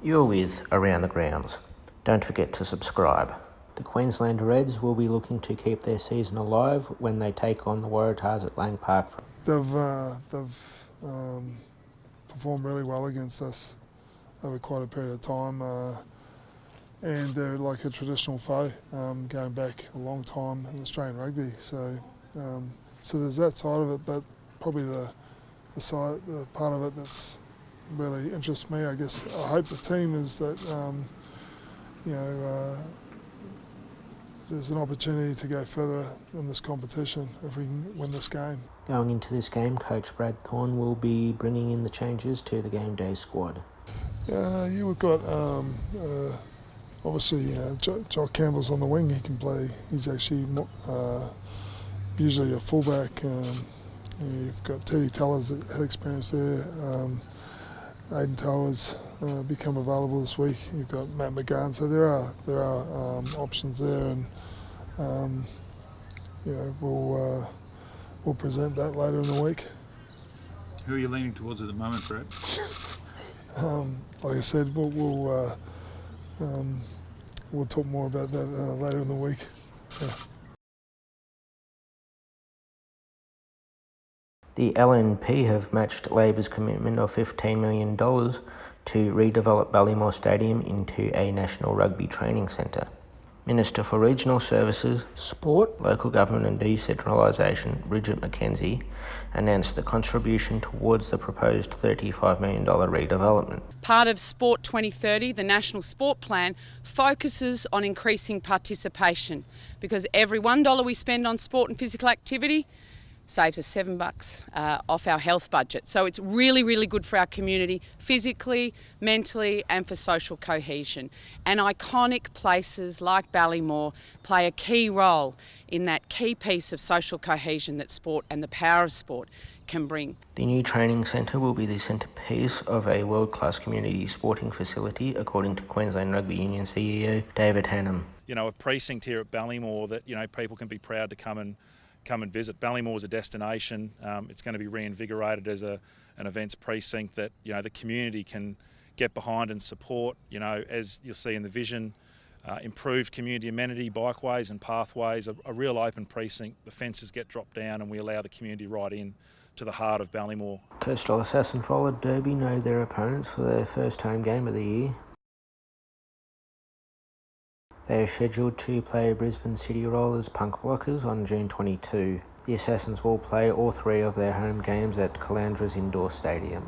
You're with Around the Grounds. Don't forget to subscribe. The Queensland Reds will be looking to keep their season alive when they take on the Waratahs at Lang Park. They've performed really well against us over quite a period of time, and they're like a traditional foe, going back a long time in Australian rugby. So there's that side of it, but probably the part of it that's really interests me, I guess. I hope the team is that there's an opportunity to go further in this competition if we can win this game. Going into this game, Coach Brad Thorne will be bringing in the changes to the game day squad. We've got obviously Jock Campbell's on the wing. He can play. He's actually usually a fullback. You've got Teddy Tellers that had experience there. Aiden Tahs become available this week. You've got Matt McGahn. So there are options there, and we'll present that later in the week. Who are you leaning towards at the moment, Brad? Like I said, we'll talk more about that later in the week. Yeah. The LNP have matched Labor's commitment of $15 million to redevelop Ballymore Stadium into a national rugby training centre. Minister for Regional Services, Sport, Local Government and Decentralisation, Bridget McKenzie, announced the contribution towards the proposed $35 million redevelopment. Part of Sport 2030, the National Sport Plan, focuses on increasing participation, because every $1 we spend on sport and physical activity saves us $7 off our health budget. So it's really, really good for our community, physically, mentally, and for social cohesion. And iconic places like Ballymore play a key role in that key piece of social cohesion that sport and the power of sport can bring. The new training centre will be the centrepiece of a world-class community sporting facility, according to Queensland Rugby Union CEO David Hannam. A precinct here at Ballymore that people can be proud to come and visit. Ballymore is a destination. It's going to be reinvigorated as an events precinct that the community can get behind and support. As you'll see in the vision, improved community amenity, bikeways and pathways, a real open precinct. The fences get dropped down and we allow the community right in to the heart of Ballymore. Coastal Assassins Roller Derby know their opponents for their first home game of the year. They are scheduled to play Brisbane City Rollers Punk Blockers on June 22. The Assassins will play all three of their home games at Calandra's Indoor Stadium.